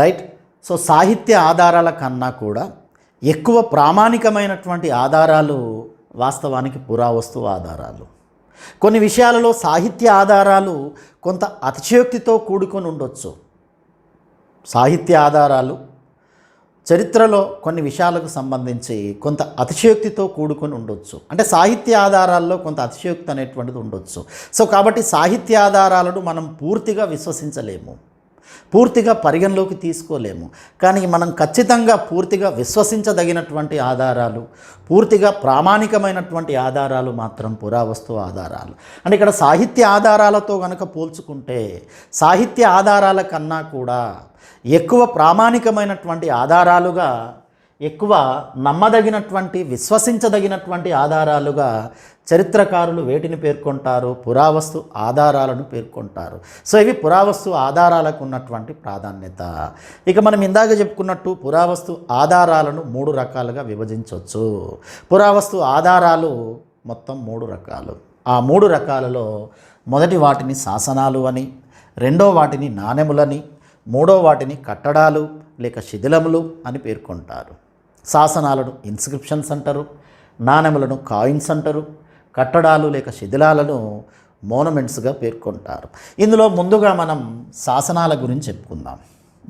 Right. So సాహిత్య ఆధారాల కన్నా కూడా ఎక్కువ ప్రామాణికమైనటువంటి ఆధారాలు వాస్తవానికి పురావస్తు ఆధారాలు. కొన్ని విషయాలలో సాహిత్య ఆధారాలు కొంత అతిశయోక్తితో కూడుకొని ఉండొచ్చు. సాహిత్య ఆధారాలు చరిత్రలో కొన్ని విషయాలకు సంబంధించి కొంత అతిశయోక్తితో కూడుకొని ఉండొచ్చు. అంటే సాహిత్య ఆధారాల్లో కొంత అతిశయోక్తి అనేటువంటిది ఉండొచ్చు. సో కాబట్టి సాహిత్య ఆధారాలను మనం పూర్తిగా విశ్వసించలేము, పూర్తిగా పరిగణలోకి తీసుకోలేము. కానీ మనం ఖచ్చితంగా పూర్తిగా విశ్వసించదగినటువంటి ఆధారాలు, పూర్తిగా ప్రామాణికమైనటువంటి ఆధారాలు మాత్రం పురావస్తు ఆధారాలు. అంటే ఇక్కడ సాహిత్య ఆధారాలతో కనుక పోల్చుకుంటే సాహిత్య ఆధారాల కన్నా కూడా ఎక్కువ ప్రామాణికమైనటువంటి ఆధారాలుగా, ఎక్కువ నమ్మదగినటువంటి విశ్వసించదగినటువంటి ఆధారాలుగా చరిత్రకారులు వేటిని పేర్కొంటారు? పురావస్తు ఆధారాలను పేర్కొంటారు. సో ఇవి పురావస్తు ఆధారాలకు ఉన్నటువంటి ప్రాధాన్యత. ఇక మనం ఇందాక చెప్పుకున్నట్టు పురావస్తు ఆధారాలను 3 రకాలుగా విభజించవచ్చు. పురావస్తు ఆధారాలు మొత్తం 3 రకాలు. ఆ 3 రకాలలో మొదటి వాటిని శాసనాలు అని, రెండో వాటిని నాణెములని, మూడో వాటిని కట్టడాలు లేక శిథిలములు అని పేర్కొంటారు. శాసనాలను ఇన్స్క్రిప్షన్స్ అంటారు, నాణెములను కాయిన్స్ అంటారు, కట్టడాలు లేక శిథిలాలను మోనమెంట్స్గా పేర్కొంటారు. ఇందులో ముందుగా మనం శాసనాల గురించి చెప్పుకుందాం.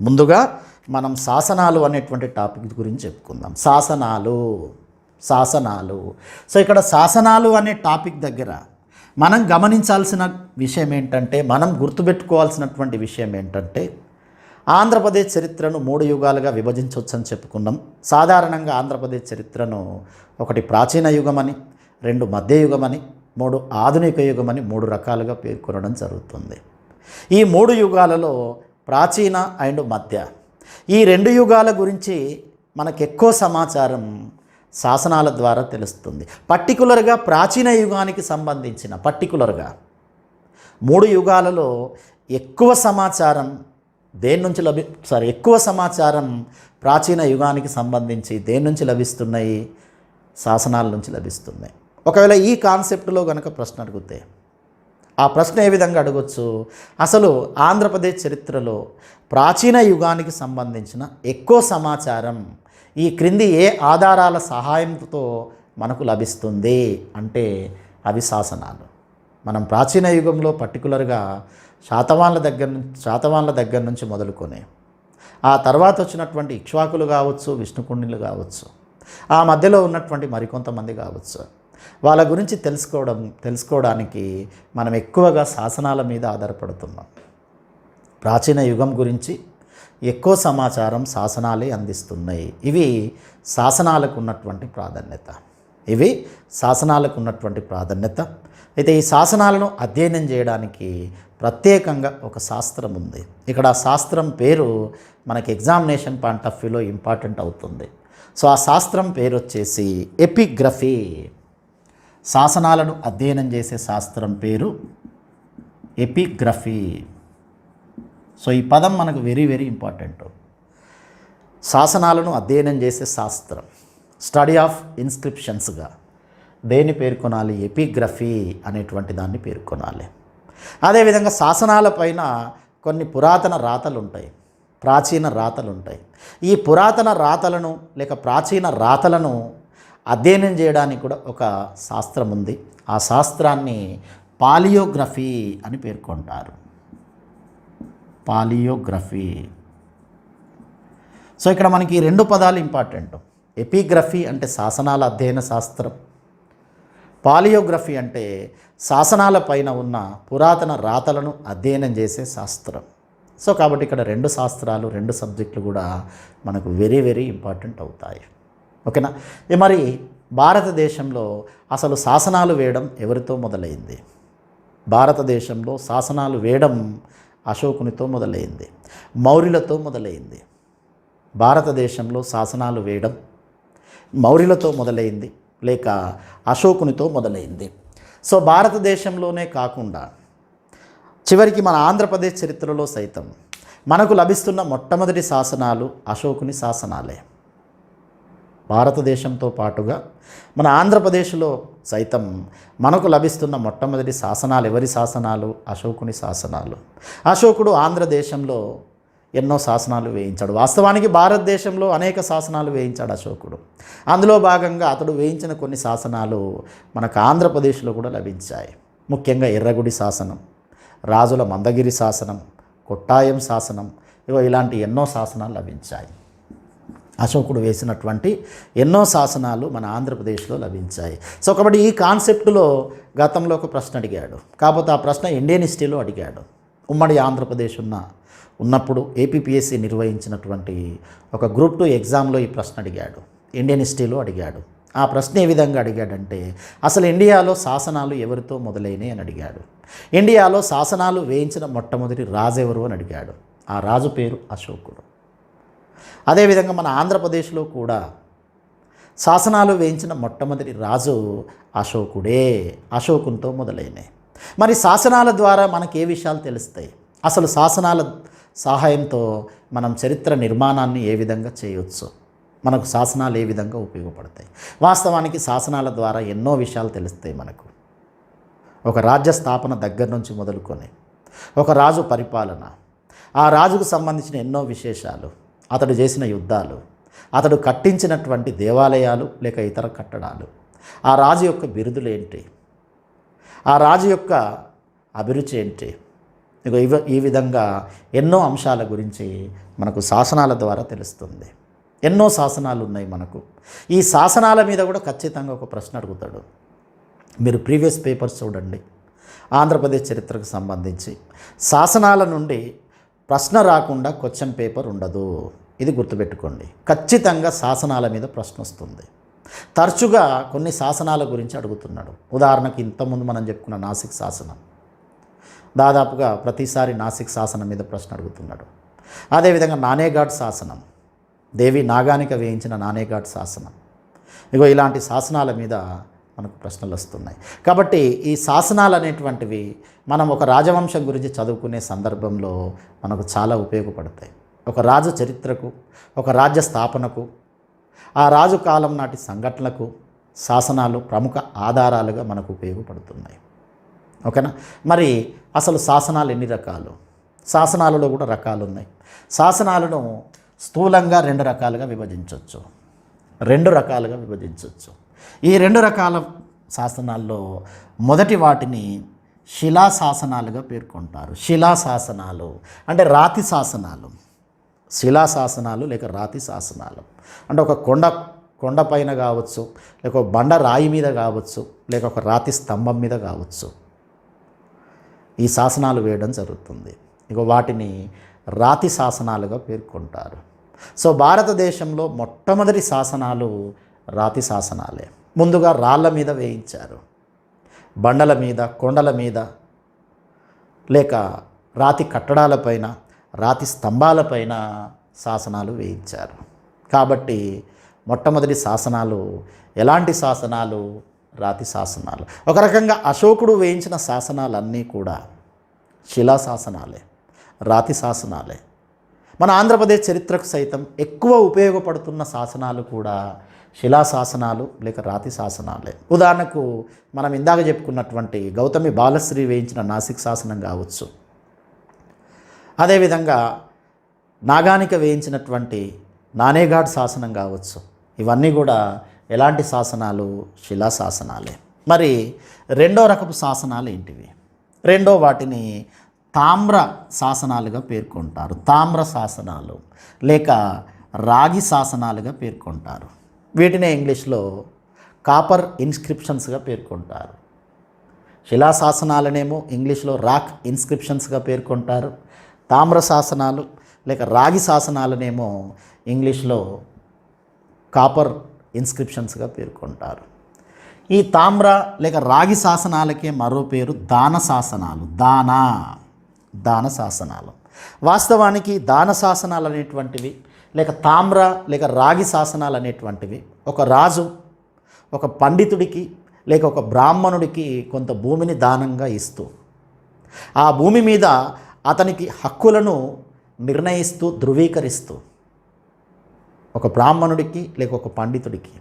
ముందుగా మనం శాసనాలు అనేటువంటి టాపిక్ గురించి చెప్పుకుందాం. శాసనాలు. సో ఇక్కడ శాసనాలు అనే టాపిక్ దగ్గర మనం గమనించాల్సిన విషయం ఏంటంటే, మనం గుర్తుపెట్టుకోవాల్సినటువంటి విషయం ఏంటంటే, ఆంధ్రప్రదేశ్ చరిత్రను 3 యుగాలుగా విభజించవచ్చని చెప్పుకున్నాం. సాధారణంగా ఆంధ్రప్రదేశ్ చరిత్రను 1 ప్రాచీన యుగమని, 2 మధ్యయుగమని, 3 ఆధునిక యుగమని 3 రకాలుగా పేర్కొనడం జరుగుతుంది. ఈ 3 యుగాలలో ప్రాచీన అండ్ మధ్య, ఈ 2 యుగాల గురించి మనకు ఎక్కువ సమాచారం శాసనాల ద్వారా తెలుస్తుంది. పర్టికులర్గా ప్రాచీన యుగానికి సంబంధించిన పర్టికులర్గా 3 యుగాలలో ఎక్కువ సమాచారం ఎక్కువ సమాచారం ప్రాచీన యుగానికి సంబంధించి దేని నుంచి లభిస్తున్నాయి? శాసనాల నుంచి లభిస్తున్నాయి. ఒకవేళ ఈ కాన్సెప్ట్లో కనుక ప్రశ్న అడిగితే ఆ ప్రశ్న ఏ విధంగా అడగొచ్చు? అసలు ఆంధ్రప్రదేశ్ చరిత్రలో ప్రాచీన యుగానికి సంబంధించిన ఎక్కువ సమాచారం ఈ క్రింది ఏ ఆధారాల సహాయంతో మనకు లభిస్తుంది అంటే అవి శాసనాలు. మనం ప్రాచీన యుగంలో పర్టికులర్గా శాతవాహనుల దగ్గర నుంచి మొదలుకొని ఆ తర్వాత వచ్చినటువంటి ఇక్ష్వాకులు కావచ్చు, విష్ణుకుండిలు కావచ్చు, ఆ మధ్యలో ఉన్నటువంటి మరికొంతమంది కావచ్చు, వాళ్ళ గురించి తెలుసుకోవడానికి మనం ఎక్కువగా శాసనాల మీద ఆధారపడుతున్నాం. ప్రాచీన యుగం గురించి ఎక్కువ సమాచారం శాసనాలే అందిస్తున్నాయి. ఇవి శాసనాలకు ఉన్నటువంటి ప్రాధాన్యత. అయితే ఈ శాసనాలను అధ్యయనం చేయడానికి ప్రత్యేకంగా ఒక శాస్త్రం ఉంది. ఇక్కడ ఆ శాస్త్రం పేరు మనకి ఎగ్జామినేషన్ పాయింట్ ఆఫ్ వ్యూలో ఇంపార్టెంట్ అవుతుంది. సో ఆ శాస్త్రం పేరు వచ్చేసి ఎపిగ్రఫీ. శాసనాలను అధ్యయనం చేసే శాస్త్రం పేరు ఎపిగ్రఫీ. సో ఈ పదం మనకు వెరీ వెరీ ఇంపార్టెంట్. శాసనాలను అధ్యయనం చేసే శాస్త్రం, స్టడీ ఆఫ్ ఇన్స్క్రిప్షన్స్గా దేన్ని పేర్కొనాలి? ఎపిగ్రఫీ అనేటువంటి దాన్ని పేర్కొనాలి. అదేవిధంగా శాసనాల పైన కొన్ని పురాతన రాతలు ఉంటాయి, ప్రాచీన రాతలు ఉంటాయి. ఈ పురాతన రాతలను లేక ప్రాచీన రాతలను అధ్యయనం చేయడానికి కూడా ఒక శాస్త్రం ఉంది. ఆ శాస్త్రాన్ని పాలియోగ్రఫీ అని పేర్కొంటారు. పాలియోగ్రఫీ. సో ఇక్కడ మనకి 2 పదాలు ఇంపార్టెంట్. ఎపిగ్రఫీ అంటే శాసనాల అధ్యయన శాస్త్రం, పాలియోగ్రఫీ అంటే శాసనాల పైన ఉన్న పురాతన రాతలను అధ్యయనం చేసే శాస్త్రం. సో కాబట్టి ఇక్కడ 2 శాస్త్రాలు, 2 సబ్జెక్టులు కూడా మనకు వెరీ వెరీ ఇంపార్టెంట్ అవుతాయి. ఓకేనా? మరి భారతదేశంలో అసలు శాసనాలు వేయడం ఎవరితో మొదలైంది? భారతదేశంలో శాసనాలు వేయడం అశోకునితో మొదలైంది, మౌర్యులతో మొదలైంది. భారతదేశంలో శాసనాలు వేయడం మౌర్యులతో మొదలైంది లేక అశోకునితో మొదలైంది. సో భారతదేశంలోనే కాకుండా చివరికి మన ఆంధ్రప్రదేశ్ చరిత్రలో సైతం మనకు లభిస్తున్న మొట్టమొదటి శాసనాలు అశోకుని శాసనాలే. భారతదేశంతో పాటుగా మన ఆంధ్రప్రదేశ్లో సైతం మనకు లభిస్తున్న మొట్టమొదటి శాసనాలు ఎవరి శాసనాలు? అశోకుని శాసనాలు. అశోకుడు ఆంధ్రదేశంలో ఎన్నో శాసనాలు వేయించాడు. వాస్తవానికి భారతదేశంలో అనేక శాసనాలు వేయించాడు అశోకుడు. అందులో భాగంగా అతడు వేయించిన కొన్ని శాసనాలు మనకు ఆంధ్రప్రదేశ్లో కూడా లభించాయి. ముఖ్యంగా ఎర్రగుడి శాసనం, రాజుల మందగిరి శాసనం, కొట్టాయం శాసనం, ఇలాంటి ఎన్నో శాసనాలు లభించాయి. అశోకుడు వేసినటువంటి ఎన్నో శాసనాలు మన ఆంధ్రప్రదేశ్లో లభించాయి. సో కాబట్టి ఈ కాన్సెప్ట్లో గతంలో ఒక ప్రశ్న అడిగాడు. కాకపోతే ఆ ప్రశ్న ఇండియన్ హిస్టరీలో అడిగాడు. ఉమ్మడి ఆంధ్రప్రదేశ్ ఉన్నప్పుడు ఏపీపీఎస్సీ నిర్వహించినటువంటి ఒక గ్రూప్ 2 ఎగ్జామ్లో ఈ ప్రశ్న అడిగాడు. ఇండియన్ హిస్టరీలో అడిగాడు. ఆ ప్రశ్న ఏ విధంగా అడిగాడంటే, అసలు ఇండియాలో శాసనాలు ఎవరితో మొదలైనవి అని అడిగాడు. ఇండియాలో శాసనాలు వేయించిన మొట్టమొదటి రాజు ఎవరు అని అడిగాడు. ఆ రాజు పేరు అశోకుడు. అదేవిధంగా మన ఆంధ్రప్రదేశ్లో కూడా శాసనాలు వేయించిన మొట్టమొదటి రాజు అశోకుడే. అశోకునితో మొదలైనవి. మరి శాసనాల ద్వారా మనకి ఏ విషయాలు తెలుస్తాయి? అసలు శాసనాల సహాయంతో మనం చరిత్ర నిర్మాణాన్ని ఏ విధంగా చేయవచ్చు? మనకు శాసనాలు ఏ విధంగా ఉపయోగపడతాయి? వాస్తవానికి శాసనాల ద్వారా ఎన్నో విషయాలు తెలుస్తాయి మనకు. ఒక రాజ్య స్థాపన దగ్గర నుంచి మొదలుకొని ఒక రాజు పరిపాలన, ఆ రాజుకు సంబంధించిన ఎన్నో విశేషాలు, అతడు చేసిన యుద్ధాలు, అతడు కట్టించినటువంటి దేవాలయాలు లేక ఇతర కట్టడాలు, ఆ రాజు యొక్క బిరుదులేంటి, ఆ రాజు యొక్క అభిరుచి ఏంటి, ఈ విధంగా ఎన్నో అంశాల గురించి మనకు శాసనాల ద్వారా తెలుస్తుంది. ఎన్నో శాసనాలు ఉన్నాయి మనకు. ఈ శాసనాల మీద కూడా ఖచ్చితంగా ఒక ప్రశ్న అడుగుతాడు. మీరు ప్రీవియస్ పేపర్స్ చూడండి. ఆంధ్రప్రదేశ్ చరిత్రకు సంబంధించి శాసనాల నుండి ప్రశ్న రాకుండా క్వశ్చన్ పేపర్ ఉండదు. ఇది గుర్తుపెట్టుకోండి. ఖచ్చితంగా శాసనాల మీద ప్రశ్న వస్తుంది. తరచుగా కొన్ని శాసనాల గురించి అడుగుతున్నాడు. ఉదాహరణకి ఇంతకుముందు మనం చెప్పుకున్న నాసిక్ శాసనం, దాదాపుగా ప్రతిసారి నాసిక్ శాసనం మీద ప్రశ్న అడుగుతున్నాడు. అదేవిధంగా నానేఘాట్ శాసనం, దేవి నాగానిక వేయించిన నానేఘాట్ శాసనం, ఇలాంటి శాసనాల మీద మనకు ప్రశ్నలు వస్తున్నాయి. కాబట్టి ఈ శాసనాలు అనేటువంటివి మనం ఒక రాజవంశం గురించి చదువుకునే సందర్భంలో మనకు చాలా ఉపయోగపడతాయి. ఒక రాజు చరిత్రకు, ఒక రాజ్య స్థాపనకు, ఆ రాజు కాలం నాటి సంఘటనలకు శాసనాలు ప్రముఖ ఆధారాలుగా మనకు ఉపయోగపడుతున్నాయి. ఓకేనా? మరి అసలు శాసనాలు ఎన్ని రకాలు? శాసనాలలో కూడా రకాలు ఉన్నాయి. శాసనాలను స్థూలంగా రెండు రకాలుగా విభజించవచ్చు. ఈ రెండు రకాల శాసనాల్లో మొదటి వాటిని శిలాశాసనాలుగా పేర్కొంటారు. శిలాశాసనాలు అంటే రాతి శాసనాలు. శిలాశాసనాలు లేక రాతి శాసనాలు అంటే ఒక కొండపైన కావచ్చు, లేక ఒక బండ రాయి మీద కావచ్చు, లేక ఒక రాతి స్తంభం మీద కావచ్చు, ఈ శాసనాలు వేయడం జరుగుతుంది. వాటిని రాతి శాసనాలుగా పేర్కొంటారు. సో భారతదేశంలో మొట్టమొదటి శాసనాలు రాతి శాసనాలే. ముందుగా రాళ్ళ మీద వేయించారు. బండల మీద, కొండల మీద, లేక రాతి కట్టడాలపైన, రాతి స్తంభాలపైన శాసనాలు వేయించారు. కాబట్టి మొట్టమొదటి శాసనాలు ఎలాంటి శాసనాలు? రాతి శాసనాలు. ఒక రకంగా అశోకుడు వేయించిన శాసనాలన్నీ కూడా శిలాశాసనాలే, రాతి శాసనాలే. మన ఆంధ్రప్రదేశ్ చరిత్రకు సైతం ఎక్కువ ఉపయోగపడుతున్న శాసనాలు కూడా శిలాశాసనాలు లేక రాతి శాసనాలే. ఉదాహరణకు మనం ఇందాక చెప్పుకున్నటువంటి గౌతమి బాలశ్రీ వేయించిన నాసిక్ శాసనం కావచ్చు, అదేవిధంగా నాగానిక వేయించినటువంటి నానేఘాట్ శాసనం కావచ్చు, ఇవన్నీ కూడా ఎలాంటి శాసనాలు? శిలాశాసనాలే. మరి రెండో రకపు శాసనాలు ఏంటివి? రెండో వాటిని తామ్ర శాసనాలుగా పేర్కొంటారు. తామ్ర శాసనాలు లేక రాగి శాసనాలుగా పేర్కొంటారు. వీటినే ఇంగ్లీష్లో కాపర్ ఇన్స్క్రిప్షన్స్గా పేర్కొంటారు. శిలాశాసనాలనేమో ఇంగ్లీష్లో రాక్ ఇన్స్క్రిప్షన్స్గా పేర్కొంటారు. తామ్ర శాసనాలు లేక రాగి శాసనాలనేమో ఇంగ్లీష్లో కాపర్ ఇన్స్క్రిప్షన్స్గా పేర్కొంటారు. ఈ తామ్ర లేక రాగి శాసనాలకే మరో పేరు దాన శాసనాలు. దాన శాసనాలు. వాస్తవానికి దాన శాసనాలు అనేటువంటివి లేక తామ్ర లేక రాగి శాసనాలు అనేటువంటివి ఒక రాజు ఒక పండితుడికి లేక ఒక బ్రాహ్మణుడికి కొంత భూమిని దానంగా ఇస్తూ, ఆ భూమి మీద అతనికి హక్కులను నిర్ణయిస్తూ, ధృవీకరిస్తూ, ఒక బ్రాహ్మణుడికి లేక ఒక పండితుడికి,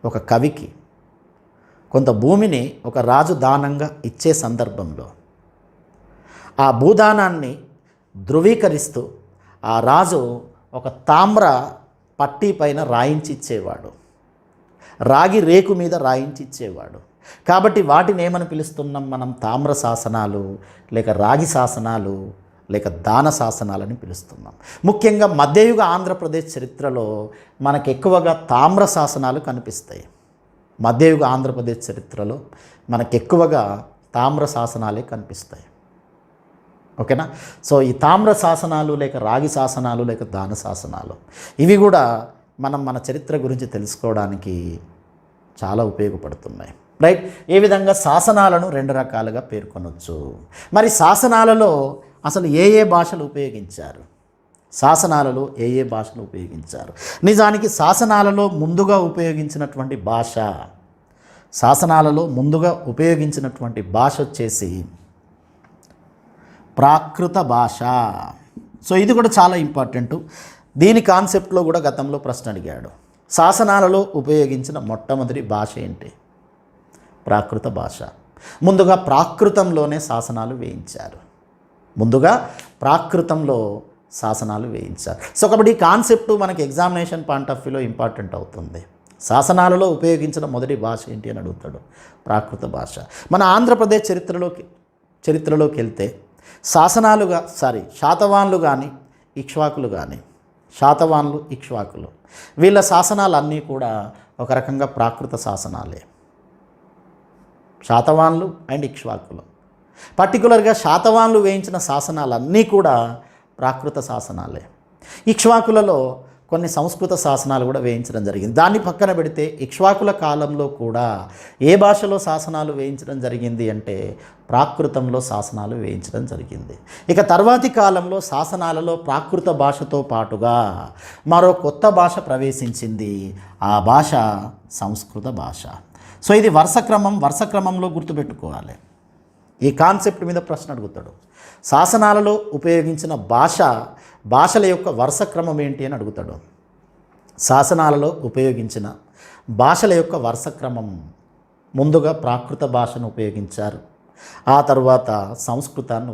ఒక కవికి కొంత భూమిని ఒక రాజు దానంగా ఇచ్చే సందర్భంలో ఆ భూదానాన్ని ధృవీకరిస్తూ ఆ రాజు ఒక తామ్ర పట్టీ పైన రాయించి ఇచ్చేవాడు, రాగి రేకు మీద రాయించి ఇచ్చేవాడు. కాబట్టి వాటిని ఏమని పిలుస్తున్నాం మనం? తామ్ర శాసనాలు, లేక రాగి శాసనాలు, లేక దాన శాసనాలని పిలుస్తున్నాం. ముఖ్యంగా మధ్యయుగ ఆంధ్రప్రదేశ్ చరిత్రలో మనకు ఎక్కువగా తామ్ర శాసనాలు కనిపిస్తాయి. మధ్యయుగ ఆంధ్రప్రదేశ్ చరిత్రలో మనకు ఎక్కువగా తామ్ర శాసనాలే కనిపిస్తాయి. ఓకేనా? సో ఈ తామ్ర శాసనాలు, లేక రాగి శాసనాలు, లేక దాన శాసనాలు, ఇవి కూడా మన చరిత్ర గురించి తెలుసుకోవడానికి చాలా ఉపయోగపడుతున్నాయి. రైట్? ఏ విధంగా శాసనాలను 2 రకాలుగా పేర్కొనవచ్చు. మరి శాసనాలలో అసలు ఏ భాషలు ఉపయోగించారు? శాసనాలలో ఏ భాషలు ఉపయోగించారు? నిజానికి శాసనాలలో ముందుగా ఉపయోగించినటువంటి భాష, శాసనాలలో ముందుగా ఉపయోగించినటువంటి భాష వచ్చేసి ప్రాకృత భాష. సో ఇది కూడా చాలా ఇంపార్టెంట్. దీని కాన్సెప్ట్లో కూడా గతంలో ప్రశ్న అడిగాడు. శాసనాలలో ఉపయోగించిన మొట్టమొదటి భాష ఏంటి? ప్రాకృత భాష. ముందుగా ప్రాకృతంలోనే శాసనాలు వేయించారు. ముందుగా ప్రాకృతంలో శాసనాలు వేయించారు. సో కాబట్టి ఈ కాన్సెప్ట్ మనకి ఎగ్జామినేషన్ పాయింట్ ఆఫ్ వ్యూలో ఇంపార్టెంట్ అవుతుంది. శాసనాలలో ఉపయోగించిన మొదటి భాష ఏంటి అని అడుగుతాడు. ప్రాకృత భాష. మన ఆంధ్రప్రదేశ్ చరిత్రలోకి వెళ్తే శాతవాన్లు కానీ ఇక్ష్వాకులు కానీ, శాతవాన్లు, ఇక్ష్వాకులు, వీళ్ళ శాసనాలన్నీ కూడా ఒక రకంగా ప్రాకృత శాసనాలే. శాతవాన్లు అండ్ ఇక్ష్వాకులు, పర్టికులర్గా శాతవాన్లు వేయించిన శాసనాలన్నీ కూడా ప్రాకృత శాసనాలే. ఇక్ష్వాకులలో కొన్ని సంస్కృత శాసనాలు కూడా వేయించడం జరిగింది. దాన్ని పక్కన పెడితే ఇక్ష్వాకుల కాలంలో కూడా ఏ భాషలో శాసనాలు వేయించడం జరిగింది అంటే ప్రాకృతంలో శాసనాలు వేయించడం జరిగింది. ఇక తర్వాతి కాలంలో శాసనాలలో ప్రాకృత భాషతో పాటుగా మరో కొత్త భాష ప్రవేశించింది. ఆ భాష సంస్కృత భాష. సో ఇది వరుస క్రమంలో గుర్తుపెట్టుకోవాలి. ఈ కాన్సెప్ట్ మీద ప్రశ్న అడుగుతాడు. శాసనాలలో ఉపయోగించిన భాషల యొక్క వరుస క్రమం ఏంటి అని అడుగుతాడు. శాసనాలలో ఉపయోగించిన భాషల యొక్క వరుస క్రమం, ముందుగా ప్రాకృత భాషను ఉపయోగించారు, ఆ తర్వాత సంస్కృతాన్ని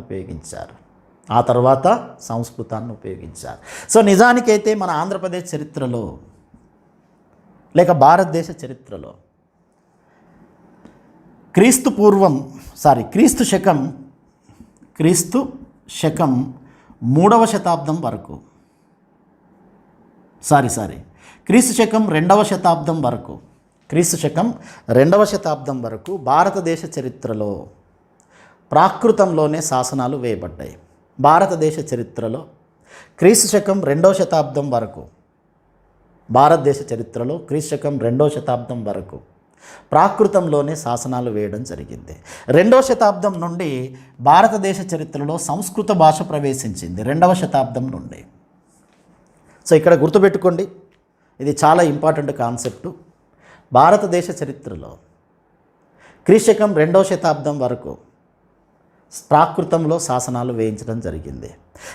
ఉపయోగించారు. సో నిజానికైతే మన ఆంధ్రప్రదేశ్ చరిత్రలో లేక భారతదేశ చరిత్రలో క్రీస్తు శకం 3వ శతాబ్దం వరకు, క్రీస్తు శకం 2వ శతాబ్దం వరకు భారతదేశ చరిత్రలో ప్రాకృతంలోనే శాసనాలు వేయబడ్డాయి. భారతదేశ చరిత్రలో క్రీస్తు శకం 2వ శతాబ్దం వరకు, భారతదేశ చరిత్రలో క్రీస్తు శకం 2వ శతాబ్దం వరకు ప్రాకృతంలోనే శాసనాలు వేయడం జరిగింది. 2వ శతాబ్దం నుండి భారతదేశ చరిత్రలో సంస్కృత భాష ప్రవేశించింది. 2వ శతాబ్దం నుండి. సో ఇక్కడ గుర్తుపెట్టుకోండి, ఇది చాలా ఇంపార్టెంట్ కాన్సెప్టు. భారతదేశ చరిత్రలో క్రీశకం 2వ శతాబ్దం వరకు ప్రాకృతంలో శాసనాలు వేయించడం జరిగింది.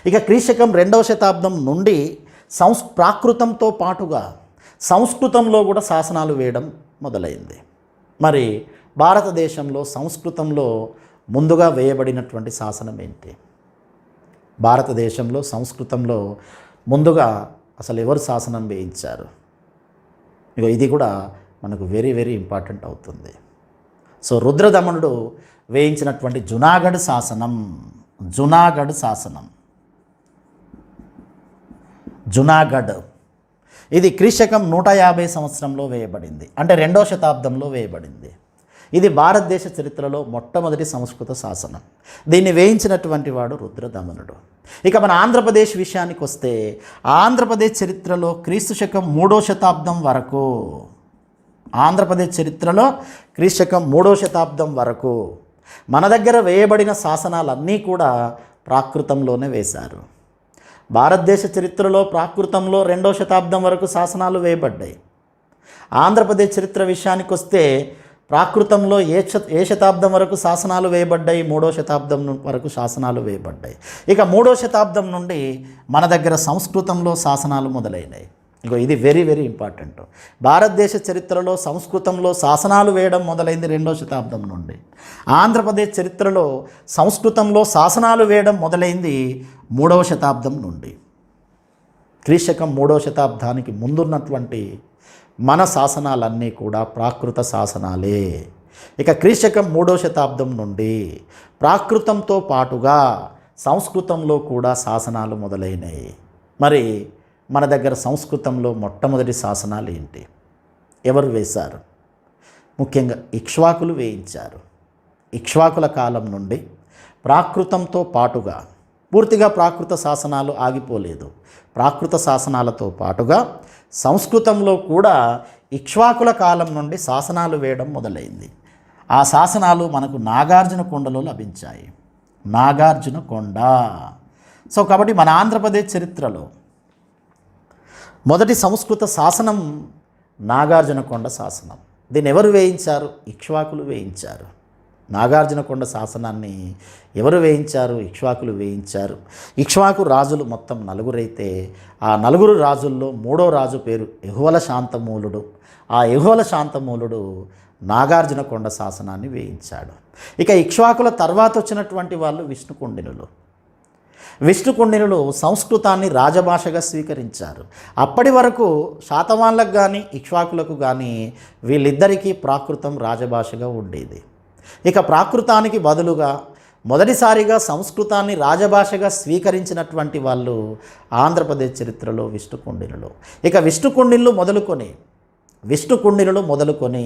ఇక క్రీశకం 2వ శతాబ్దం నుండి ప్రాకృతంతో పాటుగా సంస్కృతంలో కూడా శాసనాలు వేయడం మొదలైంది. మరి భారతదేశంలో సంస్కృతంలో ముందుగా వేయబడినటువంటి శాసనం ఏంటి? భారతదేశంలో సంస్కృతంలో ముందుగా అసలు ఎవరు శాసనం వేయించారు? ఇది కూడా మనకు వెరీ వెరీ ఇంపార్టెంట్ అవుతుంది. సో రుద్రదమనుడు వేయించినటువంటి జునాగఢ్ శాసనం, ఇది క్రీశకం 150 సంవత్సరంలో వేయబడింది, అంటే 2వ శతాబ్దంలో వేయబడింది. ఇది భారతదేశ చరిత్రలో మొట్టమొదటి సంస్కృత శాసనం. దీన్ని వేయించినటువంటి వాడు రుద్రదమనుడు. ఇక మన ఆంధ్రప్రదేశ్ విషయానికి వస్తే ఆంధ్రప్రదేశ్ చరిత్రలో క్రీస్తు శకం 3వ శతాబ్దం వరకు, ఆంధ్రప్రదేశ్ చరిత్రలో క్రీస్తు శకం 3వ శతాబ్దం వరకు మన దగ్గర వేయబడిన శాసనాలన్నీ కూడా ప్రాకృతంలోనే వేశారు. భారతదేశ చరిత్రలో ప్రాకృతంలో 2వ శతాబ్దం వరకు శాసనాలు వేయబడ్డాయి. ఆంధ్రప్రదేశ్ చరిత్ర విషయానికి వస్తే ప్రాకృతంలో ఏ శతాబ్దం వరకు శాసనాలు వేయబడ్డాయి? 3వ శతాబ్దం వరకు శాసనాలు వేయబడ్డాయి. ఇక 3వ శతాబ్దం నుండి మన దగ్గర సంస్కృతంలో శాసనాలు మొదలైనాయి. ఇది వెరీ వెరీ ఇంపార్టెంట్. భారతదేశ చరిత్రలో సంస్కృతంలో శాసనాలు వేయడం మొదలైంది 2వ శతాబ్దం నుండి. ఆంధ్రప్రదేశ్ చరిత్రలో సంస్కృతంలో శాసనాలు వేయడం మొదలైంది 3వ శతాబ్దం నుండి. క్రీశకం 3వ శతాబ్దానికి ముందున్నటువంటి మన శాసనాలన్నీ కూడా ప్రాకృత శాసనాలే. ఇక క్రీశకం 3వ శతాబ్దం నుండి ప్రాకృతంతో పాటుగా సంస్కృతంలో కూడా శాసనాలు మొదలైనవి. మరి మన దగ్గర సంస్కృతంలో మొట్టమొదటి శాసనాలు ఏంటి? ఎవరు వేశారు? ముఖ్యంగా ఇక్ష్వాకులు వేయించారు. ఇక్ష్వాకుల కాలం నుండి ప్రాకృతంతో పాటుగా, పూర్తిగా ప్రాకృత శాసనాలు ఆగిపోలేదు, ప్రాకృత శాసనాలతో పాటుగా సంస్కృతంలో కూడా ఇక్ష్వాకుల కాలం నుండి శాసనాలు వేయడం మొదలైంది. ఆ శాసనాలు మనకు నాగార్జునకొండలో లభించాయి. నాగార్జునకొండ. సో కాబట్టి మన ఆంధ్రప్రదేశ్ చరిత్రలో మొదటి సంస్కృత శాసనం నాగార్జునకొండ శాసనం. దీన్ని ఎవరు వేయించారు? ఇక్ష్వాకులు వేయించారు. నాగార్జునకొండ శాసనాన్ని ఎవరు వేయించారు? ఇక్ష్వాకులు వేయించారు. ఇక్ష్వాకు రాజులు మొత్తం 4 అయితే ఆ 4 రాజుల్లో 3వ రాజు పేరు యెహువల శాంతమూలుడు. ఆ యెహువల శాంతమూలుడు నాగార్జునకొండ శాసనాన్ని వేయించాడు. ఇక ఇక్ష్వాకుల తర్వాత వచ్చినటువంటి వాళ్ళు విష్ణుకుండినులు. విష్ణుకుండినులు సంస్కృతాన్ని రాజభాషగా స్వీకరించారు. అప్పటి వరకు శాతవాన్లకు కానీ ఇక్ష్వాకులకు కానీ వీళ్ళిద్దరికీ ప్రాకృతం రాజభాషగా ఉండేది. ఇక ప్రాకృతానికి బదులుగా మొదటిసారిగా సంస్కృతాన్ని రాజభాషగా స్వీకరించినటువంటి వాళ్ళు ఆంధ్రప్రదేశ్ చరిత్రలో విష్ణుకుండినులు. ఇక విష్ణుకుండినులు మొదలుకొని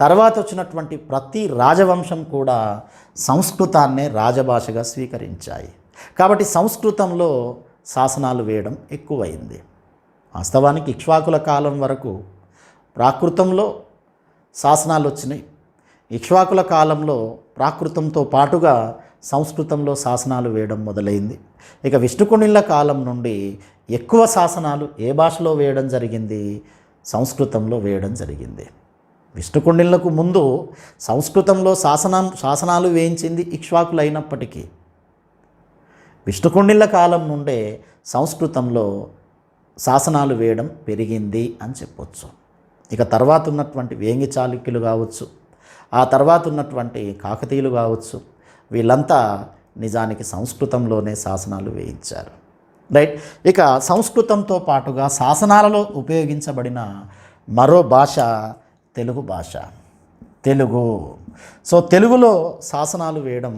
తర్వాత వచ్చినటువంటి ప్రతి రాజవంశం కూడా సంస్కృతాన్నే రాజభాషగా స్వీకరించాయి. కాబట్టి సంస్కృతంలో శాసనాలు వేయడం ఎక్కువైంది. వాస్తవానికి ఇక్ష్వాకుల కాలం వరకు ప్రాకృతంలో శాసనాలు వచ్చినాయి. ఇక్ష్వాకుల కాలంలో ప్రాకృతంతో పాటుగా సంస్కృతంలో శాసనాలు వేయడం మొదలైంది. ఇక విష్ణుకుండినుల కాలం నుండి ఎక్కువ శాసనాలు ఏ భాషలో వేయడం జరిగింది? సంస్కృతంలో వేయడం జరిగింది. విష్ణుకుండినులకు ముందు సంస్కృతంలో శాసనాలు వేయించింది ఇక్ష్వాకులు అయినప్పటికీ విష్ణుకుండినుల కాలం నుండే సంస్కృతంలో శాసనాలు వేయడం పెరిగింది అని చెప్పొచ్చు. ఇక తర్వాత ఉన్నటువంటి వేంగి చాళుక్యులు కావచ్చు, ఆ తర్వాత ఉన్నటువంటి కాకతీయులు కావచ్చు, వీళ్ళంతా నిజానికి సంస్కృతంలోనే శాసనాలు వేయించారు. రైట్. ఇక సంస్కృతంతో పాటుగా శాసనాలలో ఉపయోగించబడిన మరో భాష తెలుగు భాష. తెలుగు. సో తెలుగులో శాసనాలు వేయడం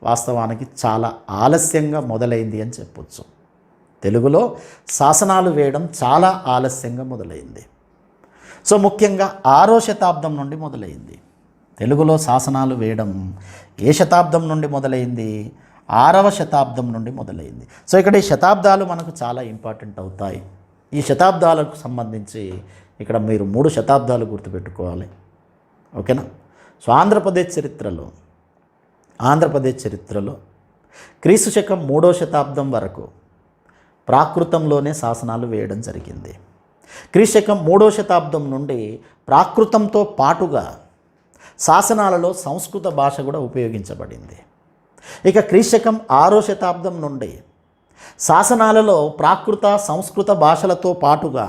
వాస్తవానికి చాలా ఆలస్యంగా మొదలైంది అని చెప్పొచ్చు. తెలుగులో శాసనాలు వేయడం చాలా ఆలస్యంగా మొదలైంది. సో ముఖ్యంగా 6వ శతాబ్దం నుండి మొదలైంది. తెలుగులో శాసనాలు వేయడం ఏ శతాబ్దం నుండి మొదలైంది? 6వ శతాబ్దం నుండి మొదలైంది. సో ఇక్కడ ఈ శతాబ్దాలు మనకు చాలా ఇంపార్టెంట్ అవుతాయి. ఈ శతాబ్దాలకు సంబంధించి ఇక్కడ మీరు 3 శతాబ్దాలు గుర్తుపెట్టుకోవాలి. ఓకేనా? సో ఆంధ్రప్రదేశ్ చరిత్రలో క్రీస్తు శకం 3వ శతాబ్దం వరకు ప్రాకృతంలోనే శాసనాలు వేయడం జరిగింది. క్రీస్తు శకం 3వ శతాబ్దం నుండి ప్రాకృతంతో పాటుగా శాసనాలలో సంస్కృత భాష కూడా ఉపయోగించబడింది. ఇక క్రీస్తు శకం 6వ శతాబ్దం నుండి శాసనాలలో ప్రాకృత సంస్కృత భాషలతో పాటుగా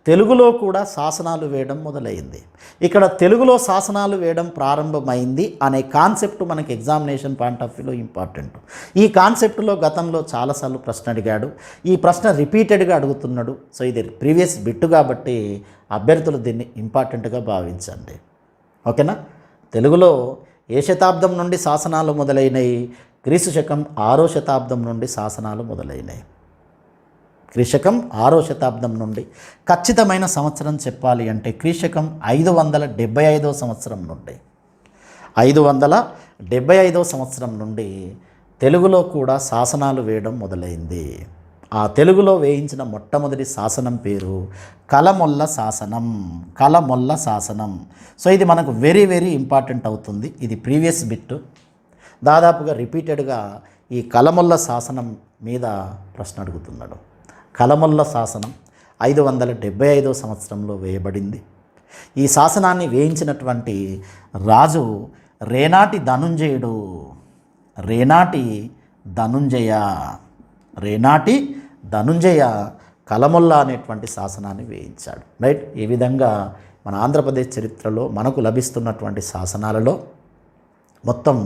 తెలుగులో కూడా శాసనాలు వేయడం మొదలైంది. ఇక్కడ తెలుగులో శాసనాలు వేయడం ప్రారంభమైంది అనే కాన్సెప్ట్ మనకి ఎగ్జామినేషన్ పాయింట్ ఆఫ్ వ్యూలో ఇంపార్టెంట్. ఈ కాన్సెప్ట్లో గతంలో చాలాసార్లు ప్రశ్న అడిగాడు. ఈ ప్రశ్న రిపీటెడ్గా అడుగుతున్నాడు. సో ఇది ప్రీవియస్ బిట్టు కాబట్టి అభ్యర్థులు దీన్ని ఇంపార్టెంట్గా భావించండి. ఓకేనా? తెలుగులో ఏ శతాబ్దం నుండి శాసనాలు మొదలైనవి? క్రీస్తు శకం 6వ శతాబ్దం నుండి శాసనాలు మొదలైనవి. క్రీస్తు శకం 6వ శతాబ్దం నుండి ఖచ్చితమైన సంవత్సరం చెప్పాలి అంటే క్రీస్తు శకం 575వ సంవత్సరం నుండి 575వ సంవత్సరం నుండి తెలుగులో కూడా శాసనాలు వేయడం మొదలైంది. ఆ తెలుగులో వేయించిన మొట్టమొదటి శాసనం పేరు కలమొల్ల శాసనం. సో ఇది మనకు వెరీ వెరీ ఇంపార్టెంట్ అవుతుంది. ఇది ప్రీవియస్ బిట్. దాదాపుగా రిపీటెడ్గా ఈ కలమొల్ల శాసనం మీద ప్రశ్న అడుగుతున్నాడు. కలమొల్ల శాసనం 575వ సంవత్సరంలో వేయబడింది. ఈ శాసనాన్ని వేయించినటువంటి రాజు రేనాటి ధనుంజయ కలమొల్ల అనేటువంటి శాసనాన్ని వేయించాడు. రైట్. ఈ విధంగా మన ఆంధ్రప్రదేశ్ చరిత్రలో మనకు లభిస్తున్నటువంటి శాసనాలలో మొత్తం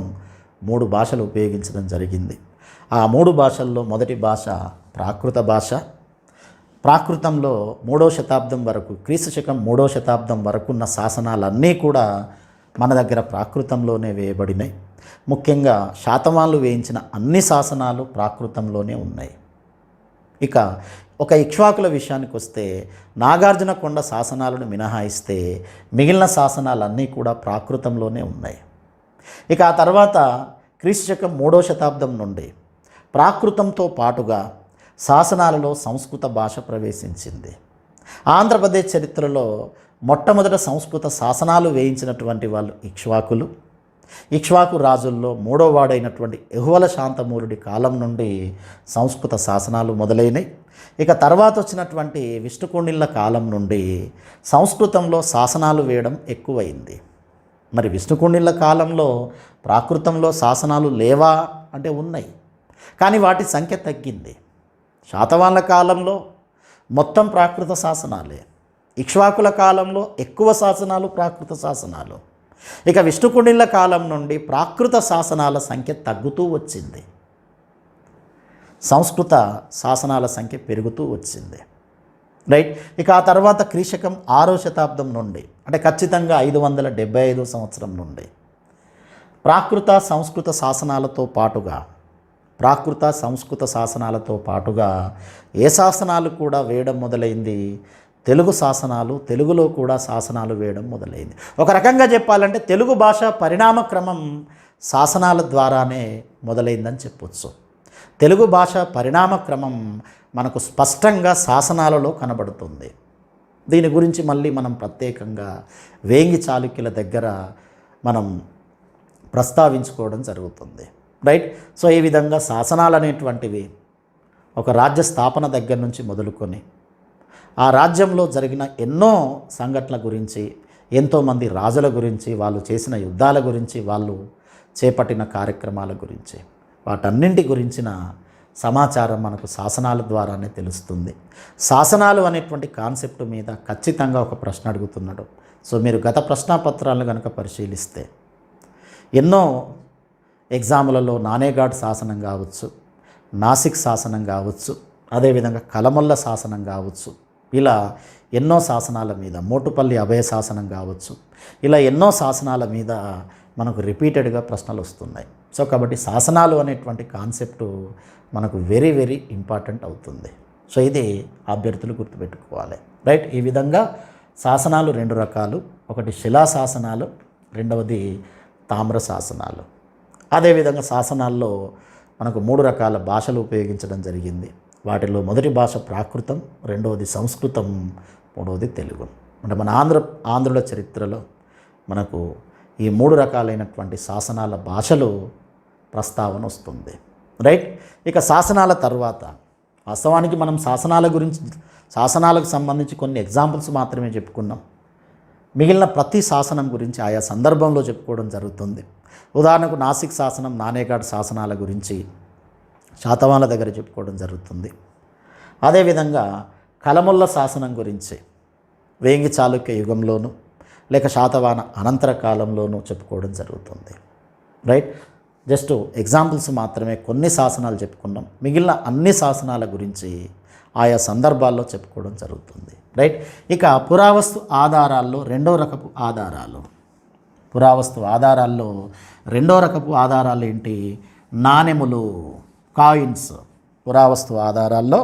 3 భాషలు ఉపయోగించడం జరిగింది. ఆ 3 భాషల్లో మొదటి భాష ప్రాకృత భాష, ప్రాకృతంలో 3వ శతాబ్దం వరకు, క్రీస్తు శకం 3వ శతాబ్దం వరకు ఉన్న శాసనాలన్నీ కూడా మన దగ్గర ప్రాకృతంలోనే వేయబడినాయి. ముఖ్యంగా శాతవాహనులు వేయించిన అన్ని శాసనాలు ప్రాకృతంలోనే ఉన్నాయి. ఇక ఒక ఇక్ష్వాకుల విషయానికి వస్తే నాగార్జున కొండ శాసనాలను మినహాయిస్తే మిగిలిన శాసనాలన్నీ కూడా ప్రాకృతంలోనే ఉన్నాయి. ఇక ఆ తర్వాత క్రీస్తు శకం 3వ శతాబ్దం నుండి ప్రాకృతంతో పాటుగా శాసనాలలో సంస్కృత భాష ప్రవేశించింది. ఆంధ్రప్రదేశ్ చరిత్రలో మొట్టమొదట సంస్కృత శాసనాలు వేయించినటువంటి వాళ్ళు ఇక్ష్వాకులు. ఇక్ష్వాకు రాజుల్లో 3వ వాడైనటువంటి యెహువల శాంతమూరుడి కాలం నుండి సంస్కృత శాసనాలు మొదలైనవి. ఇక తర్వాత వచ్చినటువంటి విష్ణుకుండిళ్ళ కాలం నుండి సంస్కృతంలో శాసనాలు వేయడం ఎక్కువైంది. మరి విష్ణుకుండిళ్ళ కాలంలో ప్రాకృతంలో శాసనాలు లేవా అంటే ఉన్నాయి, కానీ వాటి సంఖ్య తగ్గింది. శాతవాహనుల కాలంలో మొత్తం ప్రాకృత శాసనాలే, ఇక్ష్వాకుల కాలంలో ఎక్కువ శాసనాలు ప్రాకృత శాసనాలు. ఇక విష్ణుకుండిళ్ళ కాలం నుండి ప్రాకృత శాసనాల సంఖ్య తగ్గుతూ వచ్చింది, సంస్కృత శాసనాల సంఖ్య పెరుగుతూ వచ్చింది. రైట్. ఇక ఆ తర్వాత క్రీశకం 6వ శతాబ్దం నుండి, అంటే ఖచ్చితంగా 575 సంవత్సరం నుండి ప్రాకృత సంస్కృత శాసనాలతో పాటుగా ఏ శాసనాలు కూడా వేయడం మొదలైంది? తెలుగు శాసనాలు, తెలుగులో కూడా శాసనాలు వేయడం మొదలైంది. ఒక రకంగా చెప్పాలంటే తెలుగు భాష పరిణామ క్రమం శాసనాల ద్వారానే మొదలైందని చెప్పొచ్చు. తెలుగు భాష పరిణామ క్రమం మనకు స్పష్టంగా శాసనాలలో కనబడుతుంది. దీని గురించి మళ్ళీ మనం ప్రత్యేకంగా వేంగి చాళుక్యుల దగ్గర మనం ప్రస్తావించుకోవడం జరుగుతుంది. రైట్. సో ఈ విధంగా శాసనాలు అనేటువంటివి ఒక రాజ్య స్థాపన దగ్గర నుంచి మొదలుకొని ఆ రాజ్యంలో జరిగిన ఎన్నో సంఘటనల గురించి, ఎంతోమంది రాజుల గురించి, వాళ్ళు చేసిన యుద్ధాల గురించి, వాళ్ళు చేపట్టిన కార్యక్రమాల గురించి, వాటన్నింటి గురించిన సమాచారం మనకు శాసనాల ద్వారానే తెలుస్తుంది. శాసనాలు అనేటువంటి కాన్సెప్ట్ మీద ఖచ్చితంగా ఒక ప్రశ్న అడుగుతున్నాడు. సో మీరు గత ప్రశ్నాపత్రాలను కనుక పరిశీలిస్తే ఎన్నో ఎగ్జాములలో నానేఘాట్ శాసనం కావచ్చు, నాసిక్ శాసనం కావచ్చు, అదేవిధంగా కలమల్ల శాసనం కావచ్చు, ఇలా ఎన్నో శాసనాల మీద, మోటుపల్లి అభయ శాసనం కావచ్చు, ఇలా ఎన్నో శాసనాల మీద మనకు రిపీటెడ్గా ప్రశ్నలు వస్తున్నాయి. సో కాబట్టి శాసనాలు అనేటువంటి కాన్సెప్టు మనకు వెరీ వెరీ ఇంపార్టెంట్ అవుతుంది. సో ఇది అభ్యర్థులు గుర్తుపెట్టుకోవాలి. రైట్. ఈ విధంగా శాసనాలు 2 రకాలు, ఒకటి శిలా శాసనాలు, రెండవది తామ్ర శాసనాలు. అదేవిధంగా శాసనాల్లో మనకు 3 రకాల భాషలు ఉపయోగించడం జరిగింది. వాటిలో మొదటి భాష ప్రాకృతం, రెండవది సంస్కృతం, మూడవది తెలుగు. అంటే మన ఆంధ్రుల చరిత్రలో మనకు ఈ 3 రకాలైనటువంటి శాసనాల భాషలు ప్రస్తావన వస్తుంది. రైట్. ఇక శాసనాల తర్వాత వాస్తవానికి మనం శాసనాలకు సంబంధించి కొన్ని ఎగ్జాంపుల్స్ మాత్రమే చెప్పుకున్నాం. మిగిలిన ప్రతి శాసనం గురించి ఆయా సందర్భంలో చెప్పుకోవడం జరుగుతుంది. ఉదాహరణకు నాసిక్ శాసనం, నానేఘాట్ శాసనాల గురించి శాతవాహనుల దగ్గర చెప్పుకోవడం జరుగుతుంది. అదేవిధంగా కలమల్ల శాసనం గురించి వేంగి చాళుక్య యుగంలోనూ లేక శాతవాహన అనంతర కాలంలోనూ చెప్పుకోవడం జరుగుతుంది. రైట్. జస్ట్ ఎగ్జాంపుల్స్ మాత్రమే, కొన్ని శాసనాలు చెప్పుకున్నాం. మిగిలిన అన్ని శాసనాల గురించి ఆయా సందర్భాల్లో చెప్పుకోవడం జరుగుతుంది. రైట్. ఇక పురావస్తు ఆధారాల్లో రెండో రకపు ఆధారాలు. పురావస్తు ఆధారాల్లో రెండో రకపు ఆధారాలు ఏంటి? నాణెములు, కాయిన్స్. పురావస్తు ఆధారాల్లో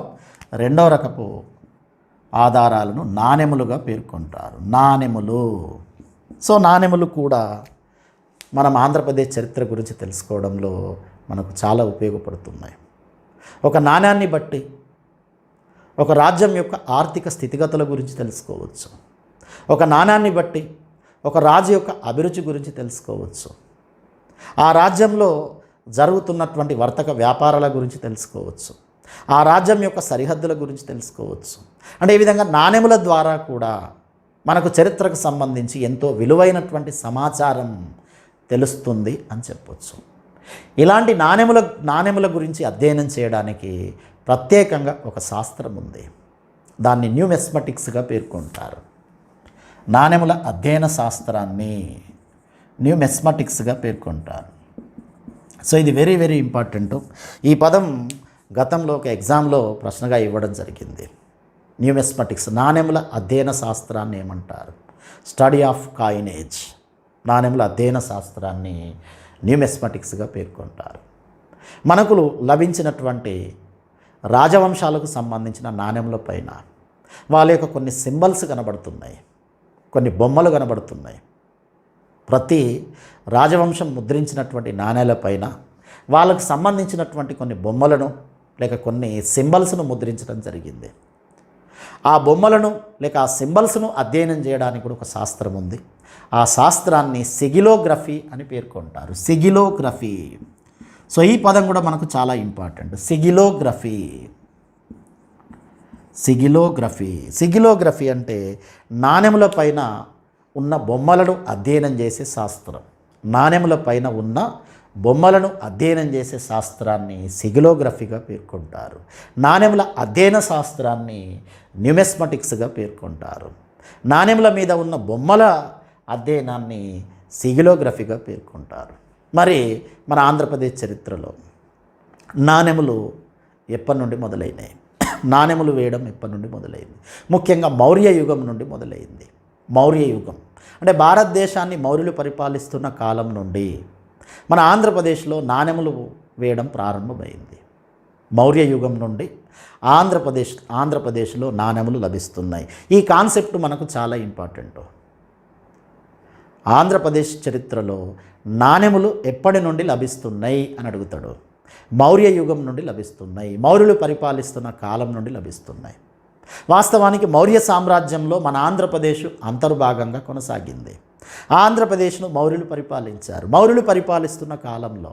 రెండో రకపు ఆధారాలను నాణెములుగా పేర్కొంటారు. నాణెములు. సో నాణెములు కూడా మనం ఆంధ్రప్రదేశ్ చరిత్ర గురించి తెలుసుకోవడంలో మనకు చాలా ఉపయోగపడుతున్నాయి. ఒక నాణ్యాన్ని బట్టి ఒక రాజ్యం యొక్క ఆర్థిక స్థితిగతుల గురించి తెలుసుకోవచ్చు. ఒక నాణ్యాన్ని బట్టి ఒక రాజు యొక్క అభిరుచి గురించి తెలుసుకోవచ్చు. ఆ రాజ్యంలో జరుగుతున్నటువంటి వర్తక వ్యాపారాల గురించి తెలుసుకోవచ్చు. ఆ రాజ్యం యొక్క సరిహద్దుల గురించి తెలుసుకోవచ్చు. అంటే ఈ విధంగా నాణెముల ద్వారా కూడా మనకు చరిత్రకు సంబంధించి ఎంతో విలువైనటువంటి సమాచారం తెలుస్తుంది అని చెప్పొచ్చు. ఇలాంటి నాణెముల గురించి అధ్యయనం చేయడానికి ప్రత్యేకంగా ఒక శాస్త్రం ఉంది. దాన్ని న్యూమెస్మటిక్స్గా పేర్కొంటారు. నాణెముల అధ్యయన శాస్త్రాన్ని న్యూమెస్మటిక్స్గా పేర్కొంటారు. సో ఇది వెరీ వెరీ ఇంపార్టెంట్. ఈ పదం గతంలో ఒక ఎగ్జామ్లో ప్రశ్నగా ఇవ్వడం జరిగింది. న్యూమిస్మటిక్స్ నాణెముల అధ్యయన శాస్త్రాన్ని ఏమంటారు? Study of coinage. నాణెముల అధ్యయన శాస్త్రాన్ని న్యూమిస్మటిక్స్గా పేర్కొంటారు. మనకు లభించినటువంటి రాజవంశాలకు సంబంధించిన నాణెముల పైన వాళ్ళ యొక్క కొన్ని సింబల్స్ కనబడుతున్నాయి, కొన్ని బొమ్మలు కనబడుతున్నాయి. ప్రతి రాజవంశం ముద్రించినటువంటి నాణేల పైన వాళ్ళకు సంబంధించినటువంటి కొన్ని బొమ్మలను లేక కొన్ని సింబల్స్ను ముద్రించడం జరిగింది. ఆ బొమ్మలను లేక ఆ సింబల్స్ను అధ్యయనం చేయడానికి కూడా ఒక శాస్త్రం ఉంది. ఆ శాస్త్రాన్ని సిగిలోగ్రఫీ అని పేర్కొంటారు. సిగిలోగ్రఫీ. సో ఈ పదం కూడా మనకు చాలా ఇంపార్టెంట్. సిగిలోగ్రఫీ. సిగిలోగ్రఫీ. సిగిలోగ్రఫీ అంటే నాణెముల పైన ఉన్న బొమ్మలను అధ్యయనం చేసే శాస్త్రం. నాణెముల పైన ఉన్న బొమ్మలను అధ్యయనం చేసే శాస్త్రాన్ని సిగిలోగ్రఫీగా పేర్కొంటారు. నాణెముల అధ్యయన శాస్త్రాన్ని న్యూమిస్మటిక్స్గా పేర్కొంటారు. నాణెముల మీద ఉన్న బొమ్మల అధ్యయనాన్ని సిగిలోగ్రఫీగా పేర్కొంటారు. మరి మన ఆంధ్రప్రదేశ్ చరిత్రలో నాణెములు ఎప్పటి నుండి మొదలైనాయి? నాణెములు వేయడం ఎప్పటి నుండి మొదలైంది? ముఖ్యంగా మౌర్య యుగం నుండి మొదలైంది. మౌర్య యుగం అంటే భారతదేశాన్ని మౌర్యులు పరిపాలిస్తున్న కాలం నుండి మన ఆంధ్రప్రదేశ్లో వేయడం ప్రారంభమైంది. మౌర్య యుగం నుండి ఆంధ్రప్రదేశ్లో నాణెములు లభిస్తున్నాయి. ఈ కాన్సెప్ట్ మనకు చాలా ఇంపార్టెంట్. ఆంధ్రప్రదేశ్ చరిత్రలో నాణెములు ఎప్పటి నుండి లభిస్తున్నాయి అని అడుగుతాడు. మౌర్య యుగం నుండి లభిస్తున్నాయి. మౌర్యులు పరిపాలిస్తున్న కాలం నుండి లభిస్తున్నాయి. వాస్తవానికి మౌర్య సామ్రాజ్యంలో మన ఆంధ్రప్రదేశ్ అంతర్భాగంగా కొనసాగింది. ఆంధ్రప్రదేశ్ను మౌర్యులు పరిపాలించారు. మౌర్యులు పరిపాలిస్తున్న కాలంలో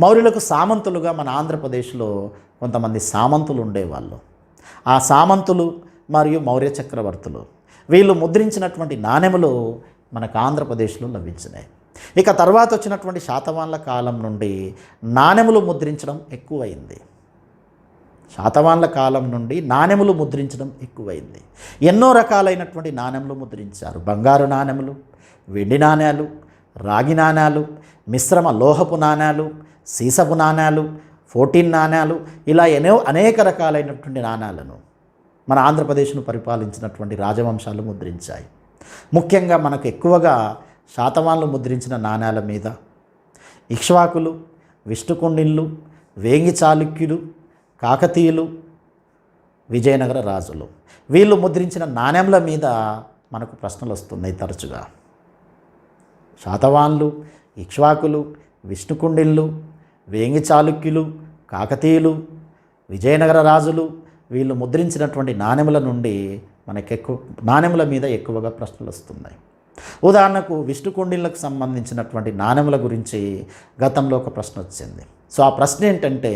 మౌర్యులకు సామంతులుగా మన ఆంధ్రప్రదేశ్లో కొంతమంది సామంతులు ఉండేవాళ్ళు. ఆ సామంతులు మరియు మౌర్య చక్రవర్తులు వీళ్ళు ముద్రించినటువంటి నాణెములు మనకు ఆంధ్రప్రదేశ్లో లభించినాయి. ఇక తర్వాత వచ్చినటువంటి శాతవాహనుల కాలం నుండి నాణెములు ముద్రించడం ఎక్కువైంది. శాతవాహనుల కాలం నుండి నాణెములు ముద్రించడం ఎక్కువైంది. ఎన్నో రకాలైనటువంటి నాణెములు ముద్రించారు. బంగారు నాణెములు, వెండి నాణ్యాలు, రాగి నాణ్యాలు, మిశ్రమ లోహపు నాణ్యాలు, సీసపు నాణ్యాలు, 14 నాణ్యాలు, ఇలా అనేక రకాలైనటువంటి నాణ్యాలను మన ఆంధ్రప్రదేశ్ను పరిపాలించినటువంటి రాజవంశాలు ముద్రించాయి. ముఖ్యంగా మనకు ఎక్కువగా శాతవాహనులు ముద్రించిన నాణ్యాల మీద ఇక్ష్వాకులు, విష్ణుకుండిన్లు, వేంగి చాళుక్యులు, కాకతీయులు, విజయనగర రాజులు వీళ్ళు ముద్రించిన నాణ్యముల మీద మనకు ప్రశ్నలు వస్తున్నాయి తరచుగా. శాతవాహనులు, ఇక్ష్వాకులు, విష్ణుకుండిన్లు, వేంగి చాళుక్యులు, కాకతీయులు, విజయనగర రాజులు వీళ్ళు ముద్రించినటువంటి నాణెముల నుండి నాణెముల మీద ఎక్కువగా ప్రశ్నలు వస్తున్నాయి. ఉదాహరణకు విష్ణుకుండిన్లకు సంబంధించినటువంటి నాణెముల గురించి గతంలో ఒక ప్రశ్న వచ్చింది. సో ఆ ప్రశ్న ఏంటంటే,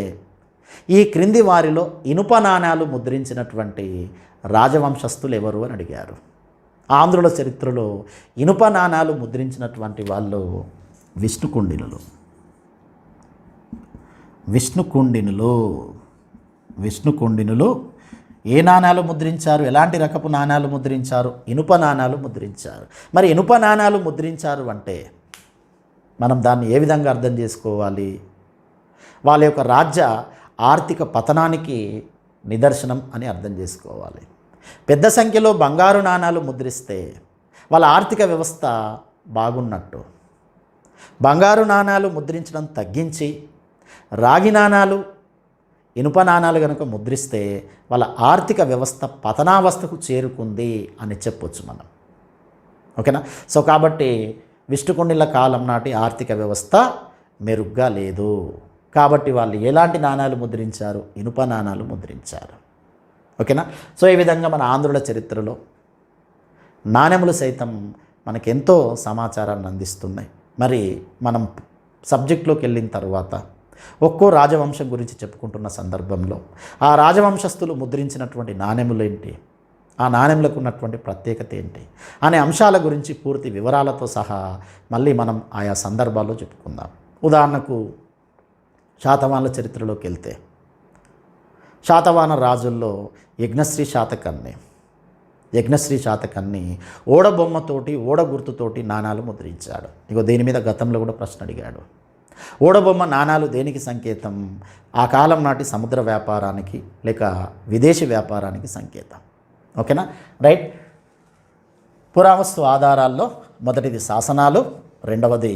ఈ క్రింది వారిలో ఇనుప నాణ్యాలు ముద్రించినటువంటి రాజవంశస్థులు ఎవరు అని అడిగారు. ఆంధ్రుల చరిత్రలో ఇనుప నాణ్యాలు ముద్రించినటువంటి వాళ్ళు విష్ణుకుండినులు. విష్ణుకుండినులు ఏ నాణ్యాలు ముద్రించారు? ఎలాంటి రకపు నాణ్యాలు ముద్రించారు? ఇనుప నాణ్యాలు ముద్రించారు. మరి ఇనుప నాణ్యాలు ముద్రించారు అంటే మనం దాన్ని ఏ విధంగా అర్థం చేసుకోవాలి? వాళ్ళ యొక్క రాజ్య ఆర్థిక పతనానికి నిదర్శనం అని అర్థం చేసుకోవాలి. పెద్ద సంఖ్యలో బంగారు నాణ్యాలు ముద్రిస్తే వాళ్ళ ఆర్థిక వ్యవస్థ బాగున్నట్టు. బంగారు నాణ్యాలు ముద్రించడం తగ్గించి రాగి నాణ్యాలు, ఇనుప నాణ్యాలు కనుక ముద్రిస్తే వాళ్ళ ఆర్థిక వ్యవస్థ పతనావస్థకు చేరుకుంది అని చెప్పొచ్చు మనం. ఓకేనా? సో కాబట్టి విష్ణుకుండిన్ల కాలం నాటి ఆర్థిక వ్యవస్థ మెరుగ్గా లేదు. కాబట్టి వాళ్ళు ఎలాంటి నాణ్యాలు ముద్రించారు? ఇనుప నాణ్యాలు ముద్రించారు. ఓకేనా? సో ఈ విధంగా మన ఆంధ్రుల చరిత్రలో నాణెములు సైతం మనకెంతో సమాచారాన్ని అందిస్తున్నాయి. మరి మనం సబ్జెక్ట్లోకి వెళ్ళిన తర్వాత ఒక్కో రాజవంశం గురించి చెప్పుకుంటున్న సందర్భంలో ఆ రాజవంశస్థులు ముద్రించినటువంటి నాణెములు ఏంటి, ఆ నాణెములకు ఉన్నటువంటి ప్రత్యేకత ఏంటి అనే అంశాల గురించి పూర్తి వివరాలతో సహా మళ్ళీ మనం ఆయా సందర్భాల్లో చెప్పుకుందాం. ఉదాహరణకు శాతవాహనుల చరిత్రలోకి వెళ్తే శాతవాహన రాజుల్లో యజ్ఞశ్రీ శాతకర్ణి ఓడబొమ్మతోటి, ఓడ గుర్తుతోటి నాణాలు ముద్రించాడు. ఇగో దీని మీద గతంలో కూడా ప్రశ్న అడిగాడు. ఓడబొమ్మ నాణాలు దేనికి సంకేతం? ఆ కాలం నాటి సముద్ర వ్యాపారానికి లేక విదేశీ వ్యాపారానికి సంకేతం. ఓకేనా, రైట్. పురావస్తు ఆధారాల్లో మొదటిది శాసనాలు, రెండవది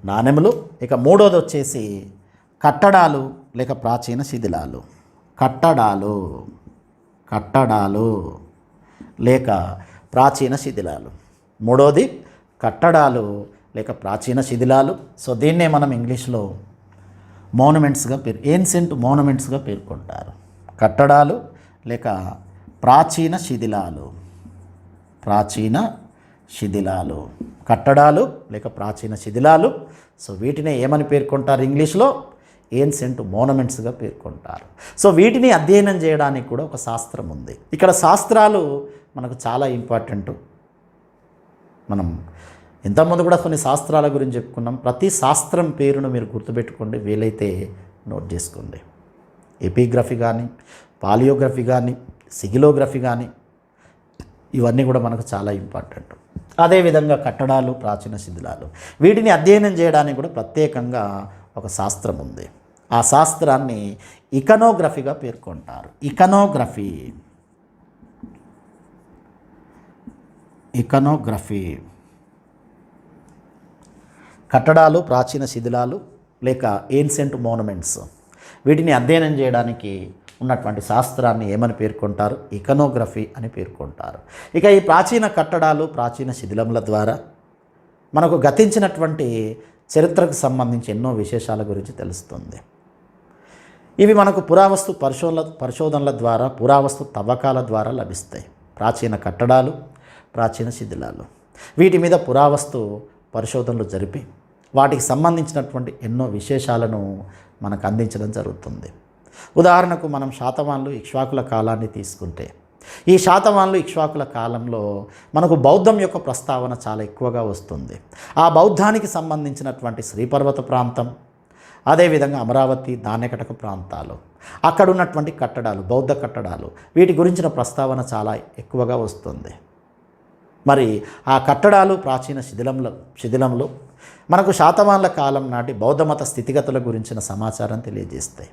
నాణెములు, ఇక మూడవది వచ్చేసి కట్టడాలు లేక ప్రాచీన శిథిలాలు. కట్టడాలు లేక ప్రాచీన శిథిలాలు. మూడవది కట్టడాలు లేక ప్రాచీన శిథిలాలు. సో దీన్నే మనం ఇంగ్లీష్లో మోనుమెంట్స్గా ఏన్సెంట్ మోనుమెంట్స్గా పేర్కొంటారు. కట్టడాలు లేక ప్రాచీన శిథిలాలు. కట్టడాలు లేక ప్రాచీన శిథిలాలు. సో వీటిని ఏమని పేర్కొంటారు ఇంగ్లీష్లో? ఏన్సెంట్ మోనుమెంట్స్గా పేర్కొంటారు. సో వీటిని అధ్యయనం చేయడానికి కూడా ఒక శాస్త్రం ఉంది. ఇక్కడ శాస్త్రాలు మనకు చాలా ఇంపార్టెంట్. మనం ఇంతకుముందు కూడా కొన్ని శాస్త్రాల గురించి చెప్పుకున్నాం. ప్రతి శాస్త్రం పేరును మీరు గుర్తుపెట్టుకోండి, వీలైతే నోట్ చేసుకోండి. ఎపిగ్రఫీ కానీ, పాలియోగ్రఫీ కానీ, సిగిలోగ్రఫీ కానీ, ఇవన్నీ కూడా మనకు చాలా ఇంపార్టెంట్. అదేవిధంగా కట్టడాలు, ప్రాచీన శిథిలాలు, వీటిని అధ్యయనం చేయడానికి కూడా ప్రత్యేకంగా ఒక శాస్త్రం ఉంది. ఆ శాస్త్రాన్ని ఇకనోగ్రఫీగా పేర్కొంటారు. ఇకనోగ్రఫీ. కట్టడాలు, ప్రాచీన శిథిలాలు లేక ఏన్సెంట్ మోనుమెంట్స్, వీటిని అధ్యయనం చేయడానికి ఉన్నటువంటి శాస్త్రాన్ని ఏమని పేర్కొంటారు? ఇకనోగ్రఫీ అని పేర్కొంటారు. ఇక ఈ ప్రాచీన కట్టడాలు, ప్రాచీన శిథిలముల ద్వారా మనకు గతించినటువంటి చరిత్రకు సంబంధించి ఎన్నో విశేషాల గురించి తెలుస్తుంది. ఇవి మనకు పురావస్తు పరిశోధనల ద్వారా, పురావస్తు తవ్వకాల ద్వారా లభిస్తాయి. ప్రాచీన కట్టడాలు, ప్రాచీన శిథిలాలు, వీటి మీద పురావస్తు పరిశోధనలు జరిపి వాటికి సంబంధించినటువంటి ఎన్నో విశేషాలను మనకు అందించడం జరుగుతుంది. ఉదాహరణకు మనం శాతవాహనులు, ఇక్ష్వాకుల కాలాన్ని తీసుకుంటే, ఈ శాతవాహనులు, ఇక్ష్వాకుల కాలంలో మనకు బౌద్ధం యొక్క ప్రస్తావన చాలా ఎక్కువగా వస్తుంది. ఆ బౌద్ధానికి సంబంధించినటువంటి శ్రీపర్వత ప్రాంతం, అదేవిధంగా అమరావతి, ధాన్యకటక ప్రాంతాలు, అక్కడ ఉన్నటువంటి కట్టడాలు, బౌద్ధ కట్టడాలు, వీటి గురించిన ప్రస్తావన చాలా ఎక్కువగా వస్తుంది. మరి ఆ కట్టడాలు, ప్రాచీన శిథిలంలో మనకు శాతవాహనుల కాలం నాటి బౌద్ధమత స్థితిగతుల గురించిన సమాచారం తెలియజేస్తాయి.